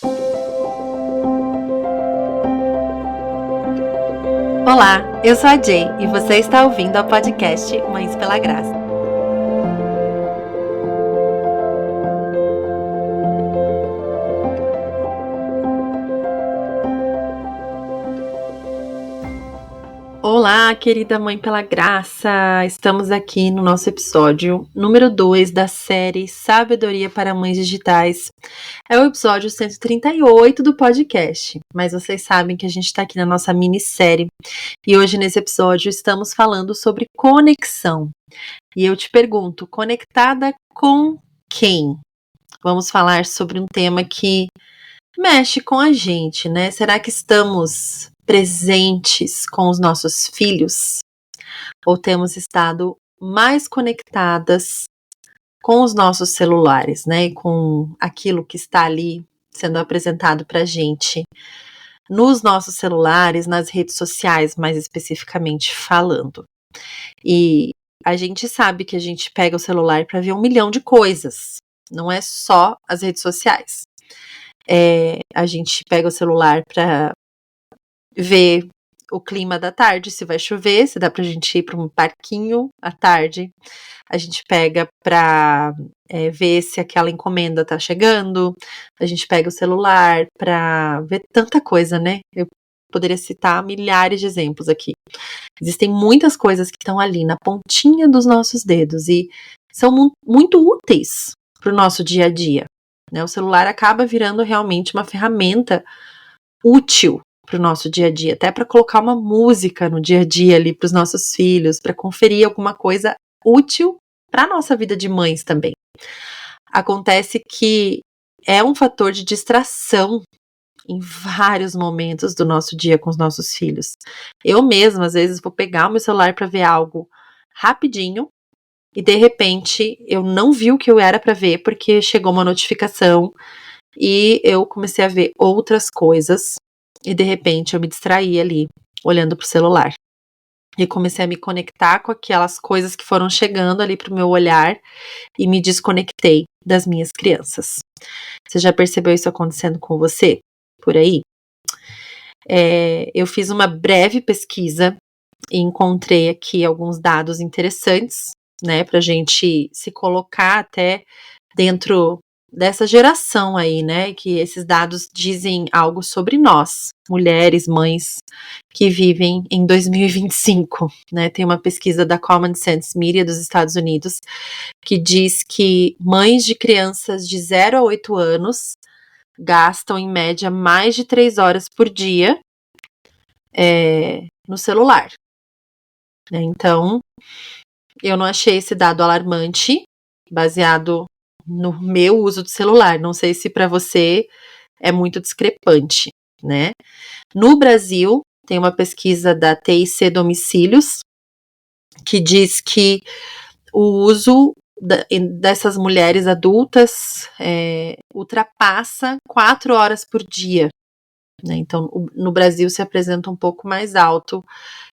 Olá, eu sou a Jay e você está ouvindo ao podcast Mães pela Graça. Olá, querida Mãe pela Graça! Estamos aqui no nosso episódio número 2 da série Sabedoria para Mães Digitais. É o episódio 138 do podcast, mas vocês sabem que a gente está aqui na nossa minissérie e hoje nesse episódio estamos falando sobre conexão. E eu te pergunto, conectada com quem? Vamos falar sobre um tema que mexe com a gente, né? Será que estamos presentes com os nossos filhos? Ou temos estado mais conectadas com os nossos celulares, né? E com aquilo que está ali sendo apresentado pra gente nos nossos celulares, nas redes sociais, mais especificamente falando. E a gente sabe que a gente pega o celular para ver 1 milhão de coisas, não é só as redes sociais. A gente pega o celular para ver o clima da tarde, se vai chover, se dá pra gente ir para um parquinho à tarde. A gente pega para ver se aquela encomenda tá chegando. A gente pega o celular para ver tanta coisa, né? Eu poderia citar milhares de exemplos aqui. Existem muitas coisas que estão ali na pontinha dos nossos dedos e são muito úteis para o nosso dia a dia, né? O celular acaba virando realmente uma ferramenta útil para o nosso dia a dia, até para colocar uma música no dia a dia ali para os nossos filhos, para conferir alguma coisa útil para a nossa vida de mães também. Acontece que é um fator de distração em vários momentos do nosso dia com os nossos filhos. Eu mesma, às vezes, vou pegar o meu celular para ver algo rapidinho e, de repente, eu não vi o que eu era para ver porque chegou uma notificação e eu comecei a ver outras coisas e, de repente, eu me distraí ali, olhando pro celular. E comecei a me conectar com aquelas coisas que foram chegando ali pro meu olhar e me desconectei das minhas crianças. Você já percebeu isso acontecendo com você? Por aí? Eu fiz uma breve pesquisa e encontrei aqui alguns dados interessantes, né, pra gente se colocar até dentro dessa geração aí, né, que esses dados dizem algo sobre nós, mulheres, mães, que vivem em 2025, né, tem uma pesquisa da Common Sense Media dos Estados Unidos, que diz que mães de crianças de 0 a 8 anos gastam em média mais de 3 horas por dia no celular, né, então eu não achei esse dado alarmante, baseado no meu uso do celular. Não sei se para você é muito discrepante, né? No Brasil, tem uma pesquisa da TIC Domicílios que diz que o uso dessas mulheres adultas ultrapassa 4 horas por dia, né? Então, no Brasil se apresenta um pouco mais alto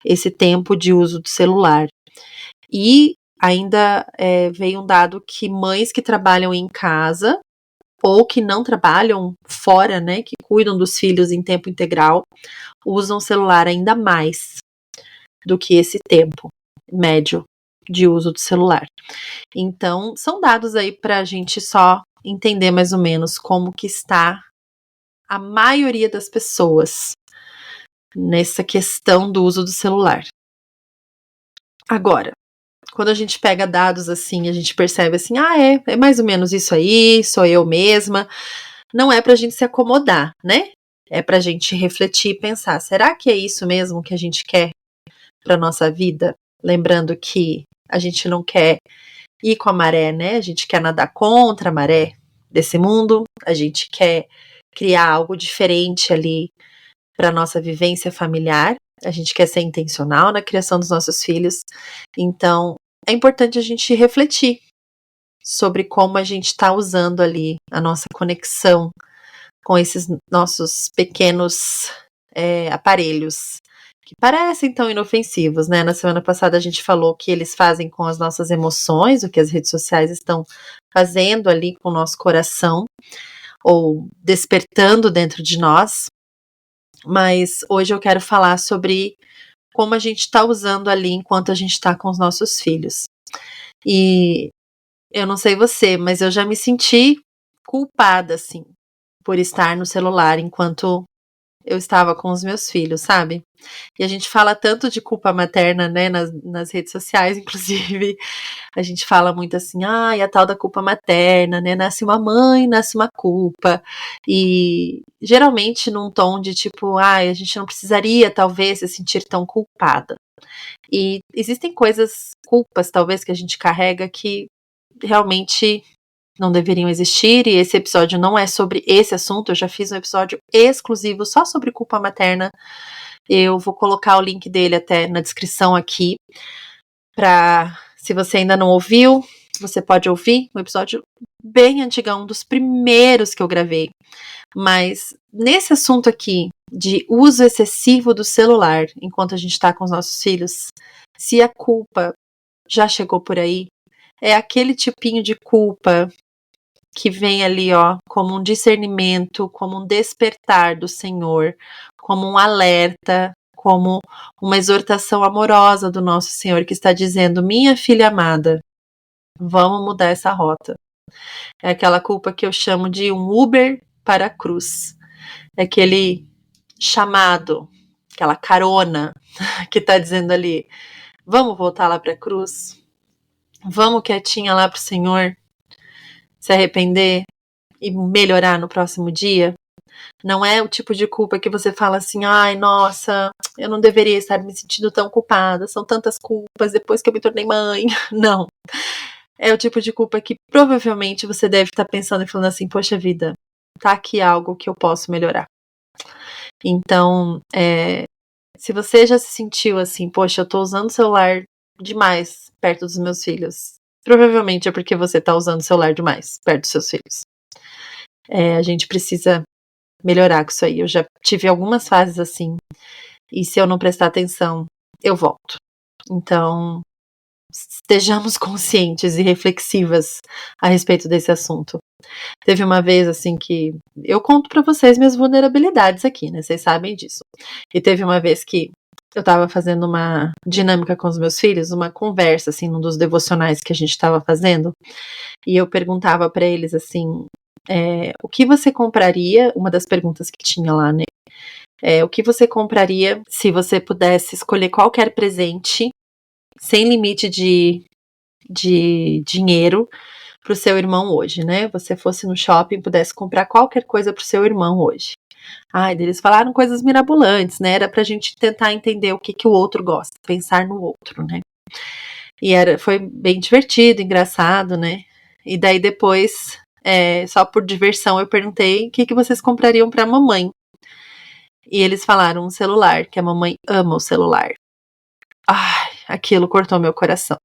esse tempo de uso do celular. E ainda veio um dado que mães que trabalham em casa ou que não trabalham fora, né, que cuidam dos filhos em tempo integral, usam o celular ainda mais do que esse tempo médio de uso do celular. Então, são dados aí para a gente só entender mais ou menos como que está a maioria das pessoas nessa questão do uso do celular. Agora, quando a gente pega dados assim, a gente percebe assim, é mais ou menos isso aí, sou eu mesma. Não é pra gente se acomodar, né? É pra gente refletir e pensar, será que é isso mesmo que a gente quer pra nossa vida? Lembrando que a gente não quer ir com a maré, né? A gente quer nadar contra a maré desse mundo, a gente quer criar algo diferente ali pra nossa vivência familiar, a gente quer ser intencional na criação dos nossos filhos. Então, é importante a gente refletir sobre como a gente está usando ali a nossa conexão com esses nossos pequenos aparelhos, que parecem tão inofensivos, né? Na semana passada a gente falou que eles fazem com as nossas emoções, o que as redes sociais estão fazendo ali com o nosso coração. ou despertando dentro de nós. Mas hoje eu quero falar sobre como a gente está usando ali enquanto a gente está com os nossos filhos. E eu não sei você, mas eu já me senti culpada, assim, por estar no celular enquanto eu estava com os meus filhos, sabe? E a gente fala tanto de culpa materna, né, nas redes sociais, inclusive. A gente fala muito assim, e a tal da culpa materna, né? Nasce uma mãe, nasce uma culpa. E geralmente num tom de tipo, a gente não precisaria talvez se sentir tão culpada. E existem coisas, culpas talvez, que a gente carrega que realmente não deveriam existir, e esse episódio não é sobre esse assunto. Eu já fiz um episódio exclusivo só sobre culpa materna. Eu vou colocar o link dele até na descrição aqui, se você ainda não ouviu, você pode ouvir um episódio bem antigão, um dos primeiros que eu gravei. Mas nesse assunto aqui de uso excessivo do celular enquanto a gente está com os nossos filhos, se a culpa já chegou por aí, é aquele tipinho de culpa que vem ali, como um discernimento, como um despertar do Senhor, como um alerta, como uma exortação amorosa do nosso Senhor, que está dizendo: minha filha amada, vamos mudar essa rota. É aquela culpa que eu chamo de um Uber para a cruz. É aquele chamado, aquela carona que está dizendo ali: vamos voltar lá para a cruz? Vamos quietinha lá para o Senhor se arrepender e melhorar no próximo dia? Não é o tipo de culpa que você fala assim: ai, nossa, eu não deveria estar me sentindo tão culpada, são tantas culpas depois que eu me tornei mãe. Não. É o tipo de culpa que provavelmente você deve estar pensando e falando assim: poxa vida, tá aqui algo que eu posso melhorar. Então, se você já se sentiu assim, poxa, eu tô usando o celular demais perto dos meus filhos, provavelmente é porque você tá usando o celular demais perto dos seus filhos. A gente precisa melhorar com isso aí. Eu já tive algumas fases assim, e se eu não prestar atenção, eu volto. Então, estejamos conscientes e reflexivas a respeito desse assunto. Teve uma vez assim que eu conto pra vocês minhas vulnerabilidades aqui, né? Vocês sabem disso. E teve uma vez que eu tava fazendo uma dinâmica com os meus filhos, uma conversa assim, num dos devocionais que a gente tava fazendo, e eu perguntava pra eles assim: o que você compraria? Uma das perguntas que tinha lá, né? O que você compraria se você pudesse escolher qualquer presente, sem limite de dinheiro, pro seu irmão hoje, né? Você fosse no shopping e pudesse comprar qualquer coisa pro seu irmão hoje. Eles falaram coisas mirabolantes, né? Era pra gente tentar entender o que o outro gosta, pensar no outro, né? E foi bem divertido, engraçado, né? E daí depois, só por diversão, eu perguntei o que vocês comprariam pra mamãe. E eles falaram um celular, que a mamãe ama o celular. Aquilo cortou meu coração.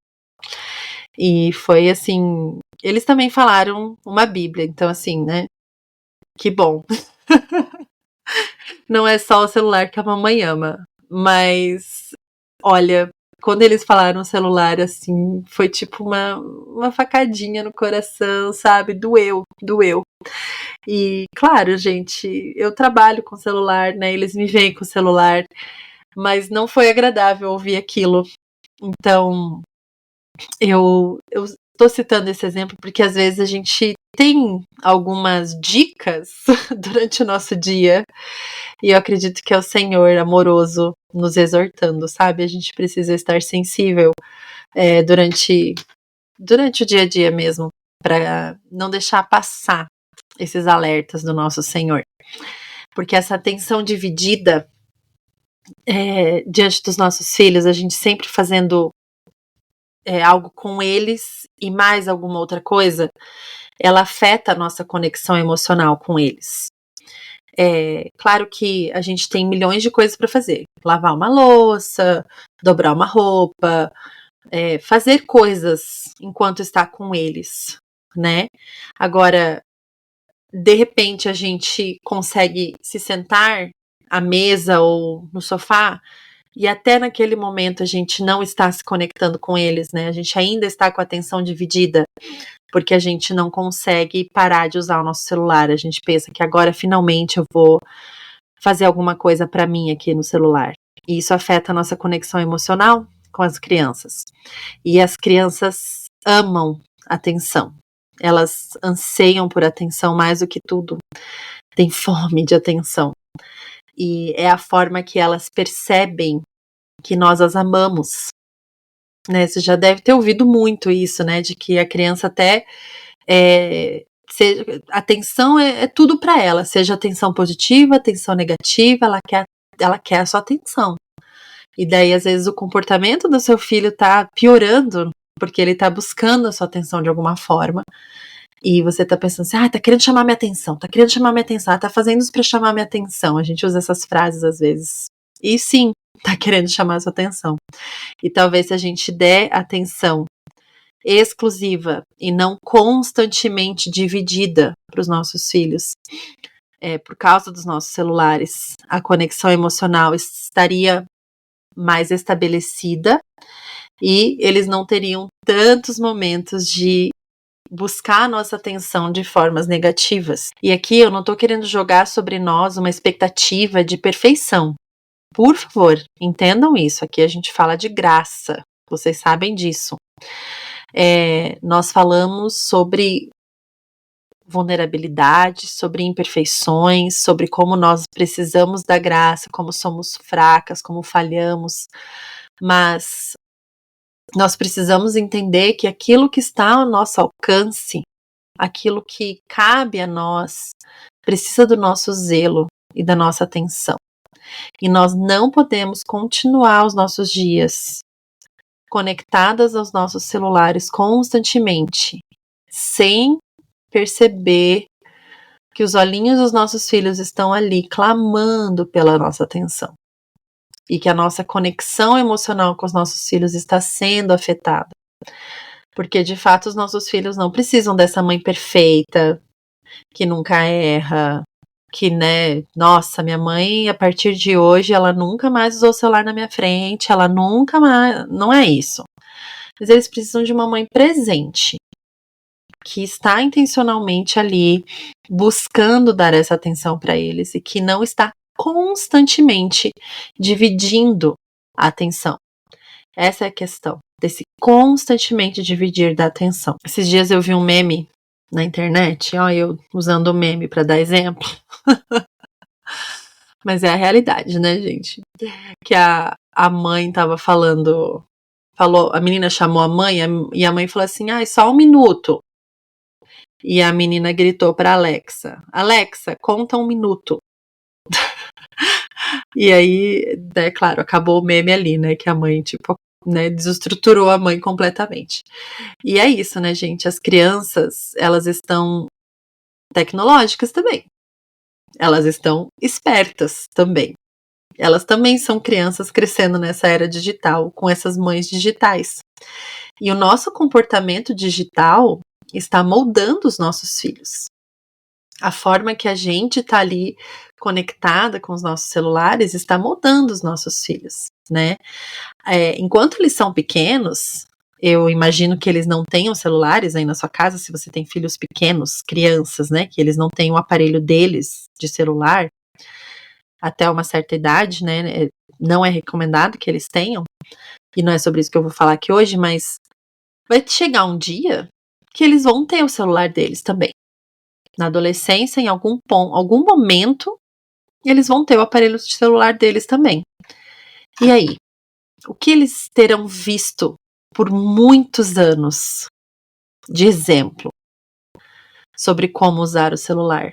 E foi assim, eles também falaram uma Bíblia, então assim, né? Que bom. Não é só o celular que a mamãe ama, mas olha, quando eles falaram celular, assim, foi tipo uma facadinha no coração, sabe? Doeu. E claro, gente, eu trabalho com celular, né? Eles me veem com celular, mas não foi agradável ouvir aquilo. Então, eu tô citando esse exemplo porque às vezes a gente tem algumas dicas durante o nosso dia, e eu acredito que é o Senhor amoroso nos exortando, sabe? A gente precisa estar sensível durante o dia a dia mesmo, para não deixar passar esses alertas do nosso Senhor. Porque essa atenção dividida diante dos nossos filhos, a gente sempre fazendo algo com eles e mais alguma outra coisa, ela afeta a nossa conexão emocional com eles. Claro que a gente tem milhões de coisas para fazer. Lavar uma louça, dobrar uma roupa, fazer coisas enquanto está com eles, né? Agora, de repente, a gente consegue se sentar à mesa ou no sofá e até naquele momento a gente não está se conectando com eles, né? A gente ainda está com a atenção dividida, porque a gente não consegue parar de usar o nosso celular. A gente pensa que agora finalmente eu vou fazer alguma coisa para mim aqui no celular. E isso afeta a nossa conexão emocional com as crianças. E as crianças amam atenção. Elas anseiam por atenção mais do que tudo. Têm fome de atenção. E é a forma que elas percebem que nós as amamos. Né? Você já deve ter ouvido muito isso, né? De que a criança até atenção é tudo para ela, seja atenção positiva, atenção negativa, ela quer a sua atenção. E daí, às vezes, o comportamento do seu filho tá piorando, porque ele tá buscando a sua atenção de alguma forma. E você tá pensando assim, tá querendo chamar minha atenção, tá fazendo isso pra chamar minha atenção. A gente usa essas frases às vezes. E sim, tá querendo chamar a sua atenção. E talvez se a gente der atenção exclusiva e não constantemente dividida para os nossos filhos, por causa dos nossos celulares, a conexão emocional estaria mais estabelecida e eles não teriam tantos momentos de buscar a nossa atenção de formas negativas. E aqui eu não estou querendo jogar sobre nós uma expectativa de perfeição. Por favor, entendam isso. Aqui a gente fala de graça. Vocês sabem disso. Nós falamos sobre vulnerabilidade, sobre imperfeições, sobre como nós precisamos da graça, como somos fracas, como falhamos, mas nós precisamos entender que aquilo que está ao nosso alcance, aquilo que cabe a nós, precisa do nosso zelo e da nossa atenção. E nós não podemos continuar os nossos dias conectadas aos nossos celulares constantemente, sem perceber que os olhinhos dos nossos filhos estão ali clamando pela nossa atenção. E que a nossa conexão emocional com os nossos filhos está sendo afetada. Porque, de fato, os nossos filhos não precisam dessa mãe perfeita, que nunca erra, que, nossa, minha mãe, a partir de hoje, ela nunca mais usou o celular na minha frente, ela nunca mais... Não é isso. Mas eles precisam de uma mãe presente, que está intencionalmente ali, buscando dar essa atenção para eles e que não está constantemente dividindo a atenção. Essa é a questão, desse constantemente dividir da atenção. Esses dias eu vi um meme na internet, eu usando o meme para dar exemplo. Mas é a realidade, né, gente? Que a mãe tava falou, a menina chamou a mãe e a mãe falou assim, só 1 minuto. E a menina gritou para Alexa, conta 1 minuto. E aí, claro, acabou o meme ali, né, que a mãe, desestruturou a mãe completamente. E é isso, né, gente, as crianças, elas estão tecnológicas também. Elas estão espertas também. Elas também são crianças crescendo nessa era digital, com essas mães digitais. E o nosso comportamento digital está moldando os nossos filhos. A forma que a gente está ali conectada com os nossos celulares está moldando os nossos filhos, né? Enquanto eles são pequenos, eu imagino que eles não tenham celulares aí na sua casa, se você tem filhos pequenos, crianças, né? Que eles não têm o aparelho deles de celular, até uma certa idade, né? Não é recomendado que eles tenham, e não é sobre isso que eu vou falar aqui hoje, mas vai chegar um dia que eles vão ter o celular deles também. Na adolescência, em algum momento, eles vão ter o aparelho de celular deles também. E aí? O que eles terão visto por muitos anos de exemplo sobre como usar o celular?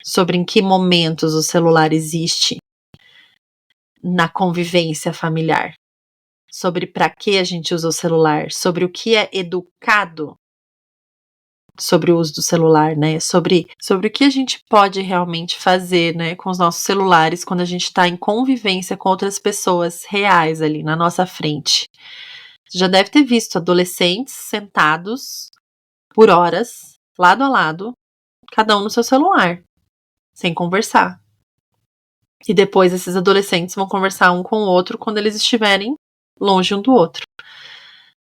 Sobre em que momentos o celular existe na convivência familiar? Sobre para que a gente usa o celular? Sobre o que é educado sobre o uso do celular, né? Sobre o que a gente pode realmente fazer, né, com os nossos celulares quando a gente está em convivência com outras pessoas reais ali na nossa frente. Você já deve ter visto adolescentes sentados por horas, lado a lado, cada um no seu celular, sem conversar. E depois esses adolescentes vão conversar um com o outro quando eles estiverem longe um do outro.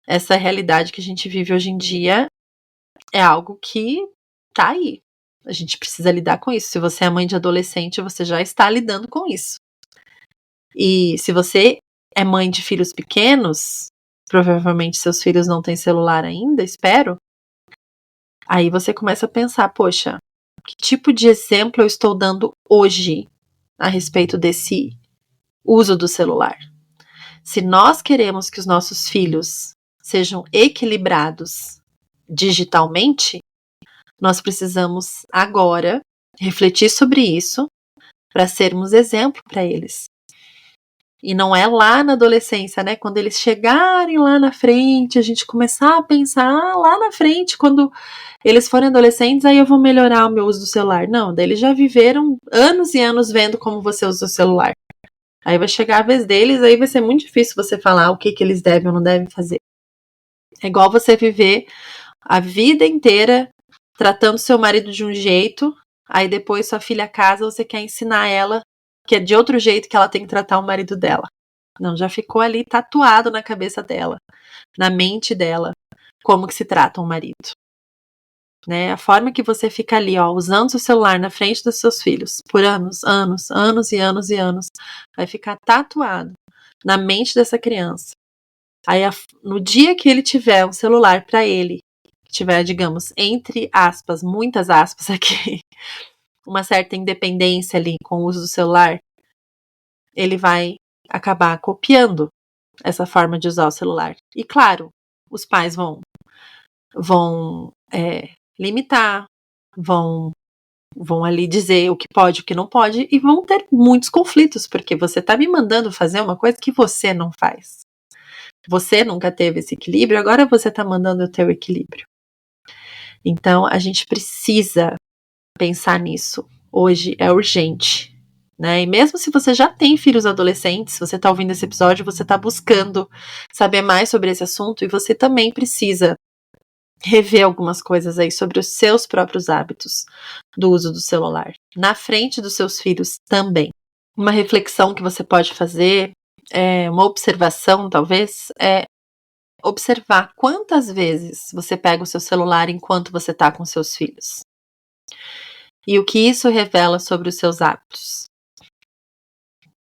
Essa realidade que a gente vive hoje em dia é algo que tá aí. A gente precisa lidar com isso. Se você é mãe de adolescente, você já está lidando com isso. E se você é mãe de filhos pequenos, provavelmente seus filhos não têm celular ainda, espero. Aí você começa a pensar, poxa, que tipo de exemplo eu estou dando hoje a respeito desse uso do celular? Se nós queremos que os nossos filhos sejam equilibrados digitalmente, nós precisamos agora refletir sobre isso para sermos exemplo para eles. E não é lá na adolescência, né? Quando eles chegarem lá na frente, a gente começar a pensar, lá na frente, quando eles forem adolescentes, aí eu vou melhorar o meu uso do celular. Não, daí eles já viveram anos e anos vendo como você usa o celular. Aí vai chegar a vez deles, aí vai ser muito difícil você falar o que eles devem ou não devem fazer. É igual você viver a vida inteira tratando seu marido de um jeito, aí depois sua filha casa, você quer ensinar ela que é de outro jeito que ela tem que tratar o marido dela. Não, já ficou ali tatuado na cabeça dela, na mente dela, como que se trata um marido. Né? A forma que você fica ali, ó, usando seu celular na frente dos seus filhos por anos, anos, anos e anos e anos, vai ficar tatuado na mente dessa criança. Aí, no dia que ele tiver um celular para ele, que tiver, digamos, entre aspas, muitas aspas aqui, uma certa independência ali com o uso do celular, ele vai acabar copiando essa forma de usar o celular. E claro, os pais vão limitar, vão ali dizer o que pode e o que não pode, e vão ter muitos conflitos, porque você está me mandando fazer uma coisa que você não faz. Você nunca teve esse equilíbrio, agora você está mandando eu ter o equilíbrio. Então, a gente precisa pensar nisso. Hoje é urgente. Né? E mesmo se você já tem filhos adolescentes, se você está ouvindo esse episódio, você está buscando saber mais sobre esse assunto, e você também precisa rever algumas coisas aí sobre os seus próprios hábitos do uso do celular, na frente dos seus filhos também. Uma reflexão que você pode fazer, uma observação talvez, é observar quantas vezes você pega o seu celular enquanto você está com seus filhos. E o que isso revela sobre os seus hábitos.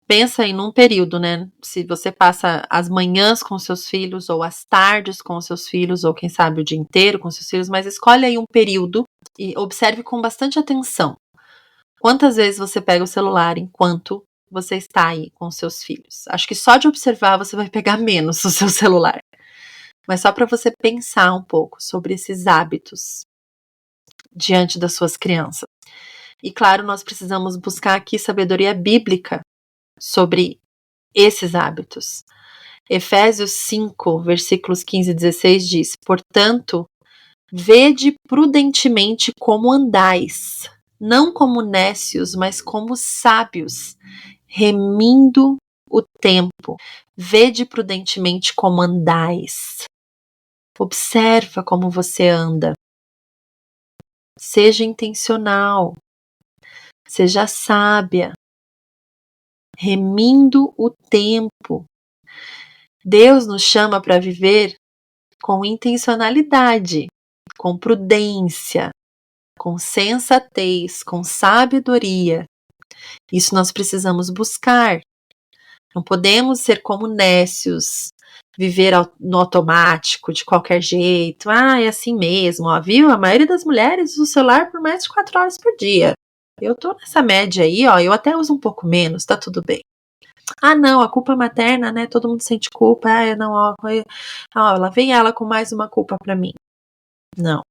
Pensa aí num período, né? Se você passa as manhãs com seus filhos, ou as tardes com seus filhos, ou quem sabe o dia inteiro com seus filhos, mas escolhe aí um período e observe com bastante atenção. Quantas vezes você pega o celular enquanto você está aí com seus filhos? Acho que só de observar você vai pegar menos o seu celular. Mas só para você pensar um pouco sobre esses hábitos diante das suas crianças. E claro, nós precisamos buscar aqui sabedoria bíblica sobre esses hábitos. Efésios 5, versículos 15 e 16 diz: portanto, vede prudentemente como andais, não como nécios, mas como sábios, remindo o tempo. Vede prudentemente como andais. Observa como você anda. Seja intencional. Seja sábia. Remindo o tempo. Deus nos chama para viver com intencionalidade, com prudência, com sensatez, com sabedoria. Isso nós precisamos buscar. Não podemos ser como nécios, viver no automático, de qualquer jeito. Ah, é assim mesmo, ó, viu? A maioria das mulheres usa o celular por mais de 4 horas por dia. Eu tô nessa média aí, ó, eu até uso um pouco menos, tá tudo bem. Ah, não, a culpa materna, né? Todo mundo sente culpa. Ah, não, ó, lá vem ela com mais uma culpa pra mim. Não.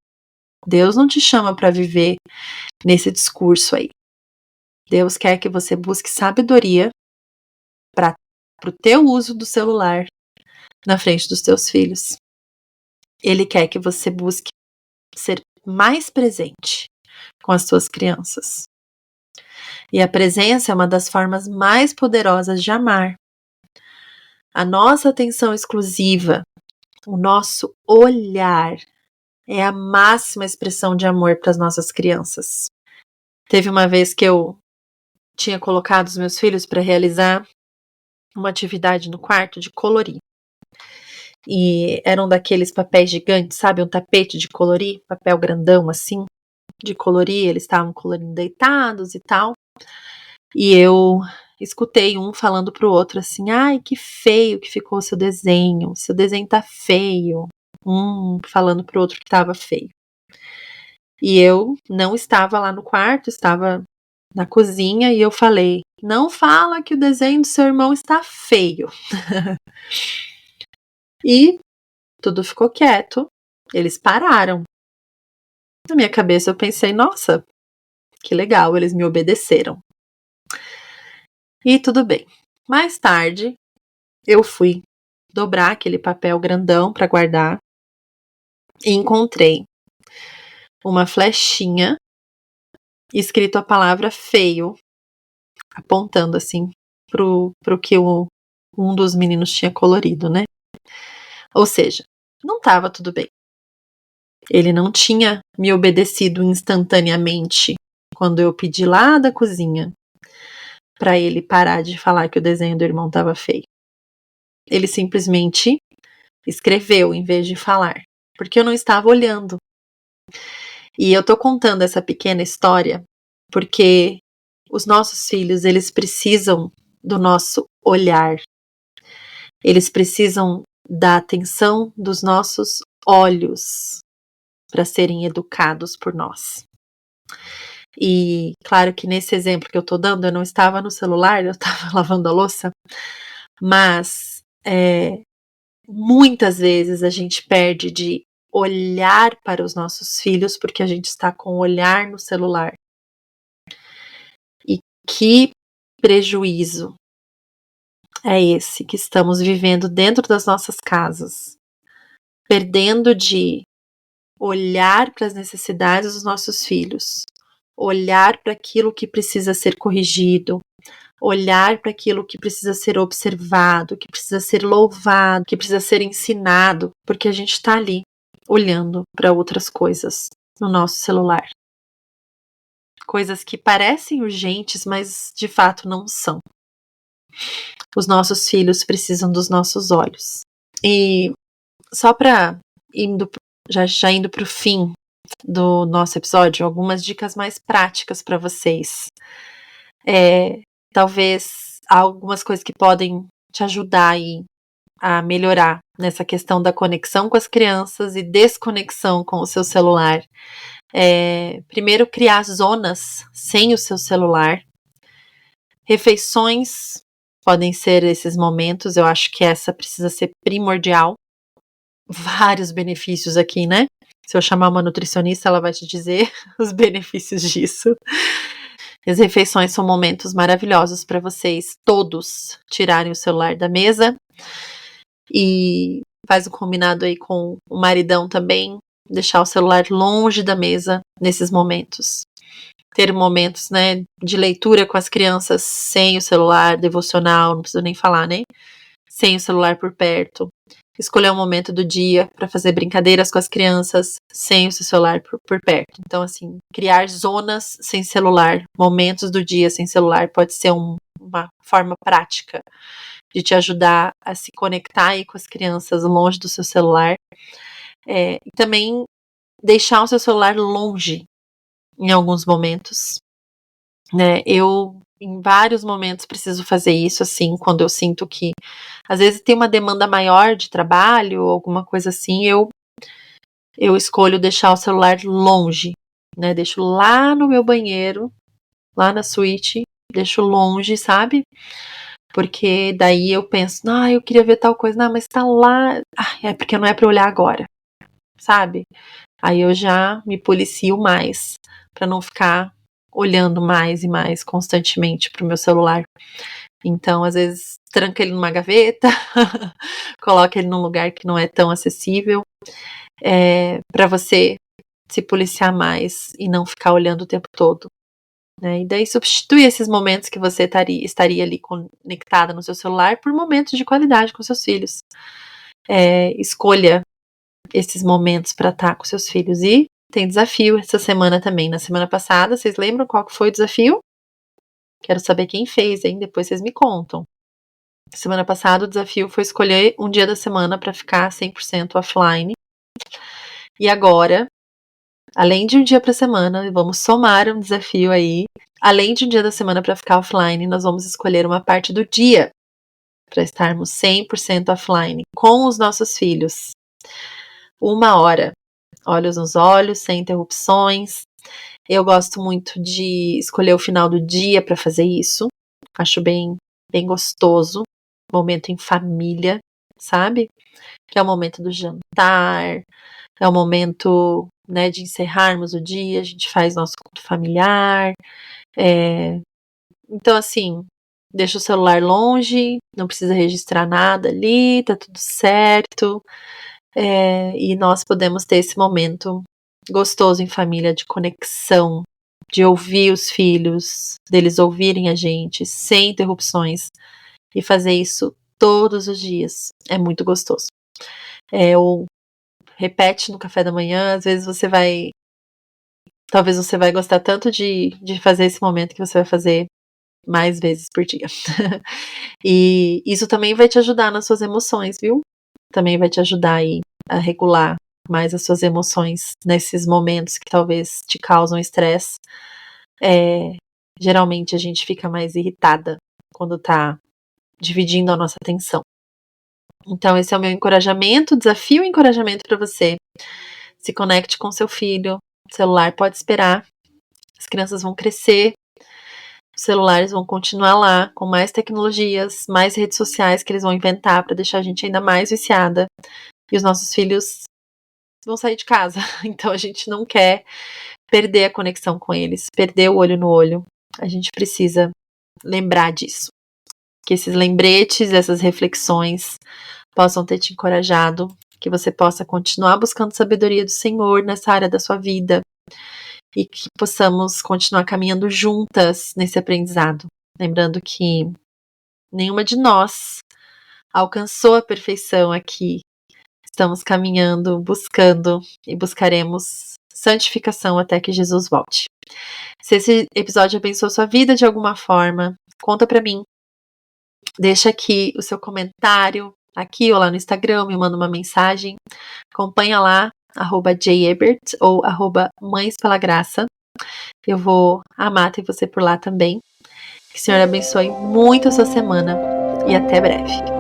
Deus não te chama para viver nesse discurso aí. Deus quer que você busque sabedoria para o teu uso do celular na frente dos teus filhos. Ele quer que você busque ser mais presente com as tuas crianças. E a presença é uma das formas mais poderosas de amar. A nossa atenção exclusiva, o nosso olhar, é a máxima expressão de amor para as nossas crianças. Teve uma vez que eu tinha colocado os meus filhos para realizar uma atividade no quarto de colorir. E eram daqueles papéis gigantes, sabe? Um tapete de colorir, papel grandão assim, de colorir. Eles estavam colorindo deitados e tal. E eu escutei um falando pro outro assim: ai, que feio que ficou o seu desenho tá feio. Falando pro outro que tava feio. E eu não estava lá no quarto, estava na cozinha e eu falei: não fala que o desenho do seu irmão está feio. E tudo ficou quieto, eles pararam. Na minha cabeça eu pensei: nossa, que legal, eles me obedeceram. E tudo bem. Mais tarde, eu fui dobrar aquele papel grandão para guardar e encontrei uma flechinha escrito a palavra feio, apontando assim pro que um dos meninos tinha colorido, né? Ou seja, não estava tudo bem. Ele não tinha me obedecido instantaneamente quando eu pedi lá da cozinha para ele parar de falar que o desenho do irmão estava feio. Ele simplesmente escreveu em vez de falar, porque eu não estava olhando. E eu tô contando essa pequena história porque os nossos filhos, eles precisam do nosso olhar. Eles precisam da atenção dos nossos olhos para serem educados por nós. E claro que nesse exemplo que eu tô dando, eu não estava no celular, eu estava lavando a louça, mas muitas vezes a gente perde de olhar para os nossos filhos porque a gente está com o olhar no celular. E que prejuízo é esse que estamos vivendo dentro das nossas casas, perdendo de olhar para as necessidades dos nossos filhos, olhar para aquilo que precisa ser corrigido, olhar para aquilo que precisa ser observado, que precisa ser louvado, que precisa ser ensinado, porque a gente está ali olhando para outras coisas no nosso celular. Coisas que parecem urgentes, mas de fato não são. Os nossos filhos precisam dos nossos olhos. E só para já indo para o fim do nosso episódio, algumas dicas mais práticas para vocês. Talvez algumas coisas que podem te ajudar aí a melhorar nessa questão da conexão com as crianças e desconexão com o seu celular. Primeiro, criar zonas sem o seu celular. Refeições podem ser esses momentos, eu acho que essa precisa ser primordial. Vários benefícios aqui, né? Se eu chamar uma nutricionista, ela vai te dizer os benefícios disso. As refeições são momentos maravilhosos para vocês todos tirarem o celular da mesa e faz um combinado aí com o maridão também, deixar o celular longe da mesa nesses momentos. Ter momentos, né, de leitura com as crianças sem o celular, devocional, não preciso nem falar, né? Sem o celular por perto. Escolher um momento do dia para fazer brincadeiras com as crianças sem o seu celular por perto. Então, assim, criar zonas sem celular, momentos do dia sem celular pode ser uma forma prática de te ajudar a se conectar aí com as crianças longe do seu celular. E também deixar o seu celular longe em alguns momentos, né? Eu, em vários momentos, preciso fazer isso, assim, quando eu sinto que, às vezes, tem uma demanda maior de trabalho, alguma coisa assim, eu escolho deixar o celular longe, né? Deixo lá no meu banheiro, lá na suíte, deixo longe, sabe? Porque daí eu penso, eu queria ver tal coisa, não, mas tá lá, é porque não é pra olhar agora, sabe? Aí eu já me policio mais pra não ficar olhando mais e mais constantemente pro meu celular. Então, às vezes, tranca ele numa gaveta, coloca ele num lugar que não é tão acessível, pra você se policiar mais e não ficar olhando o tempo todo. Né? E daí substitui esses momentos que você estaria ali conectada no seu celular por momentos de qualidade com seus filhos. Escolha esses momentos para estar com seus filhos. E tem desafio essa semana também. Na semana passada, vocês lembram qual que foi o desafio? Quero saber quem fez, hein? Depois vocês me contam. Semana passada o desafio foi escolher um dia da semana para ficar 100% offline. E agora, além de um dia para semana, vamos somar um desafio aí. Além de um dia da semana para ficar offline, nós vamos escolher uma parte do dia para estarmos 100% offline com os nossos filhos. 1 hora, olhos nos olhos, sem interrupções. Eu gosto muito de escolher o final do dia para fazer isso. Acho bem gostoso. Momento em família, sabe? Que é o momento do jantar, é o momento, né, de encerrarmos o dia, a gente faz nosso culto familiar. Então, assim, deixa o celular longe, não precisa registrar nada ali, tá tudo certo. E nós podemos ter esse momento gostoso em família de conexão, de ouvir os filhos, deles ouvirem a gente sem interrupções e fazer isso todos os dias. É muito gostoso. Ou repete no café da manhã, às vezes talvez você vai gostar tanto de fazer esse momento que você vai fazer mais vezes por dia. E isso também vai te ajudar nas suas emoções, viu? Também vai te ajudar aí a regular mais as suas emoções nesses momentos que talvez te causam estresse. Geralmente a gente fica mais irritada quando tá dividindo a nossa atenção. Então esse é o meu encorajamento, desafio e encorajamento para você. Se conecte com seu filho. O celular pode esperar. As crianças vão crescer. Os celulares vão continuar lá com mais tecnologias, mais redes sociais que eles vão inventar para deixar a gente ainda mais viciada. E os nossos filhos vão sair de casa. Então a gente não quer perder a conexão com eles, perder o olho no olho. A gente precisa lembrar disso. Que esses lembretes, essas reflexões possam ter te encorajado, que você possa continuar buscando sabedoria do Senhor nessa área da sua vida e que possamos continuar caminhando juntas nesse aprendizado. Lembrando que nenhuma de nós alcançou a perfeição aqui. Estamos caminhando, buscando e buscaremos santificação até que Jesus volte. Se esse episódio abençoou sua vida de alguma forma, conta pra mim. Deixa aqui o seu comentário, aqui ou lá no Instagram, me manda uma mensagem. Acompanha lá, @jebert ou @mães pela graça. Eu vou amar ter você por lá também. Que o Senhor abençoe muito a sua semana e até breve.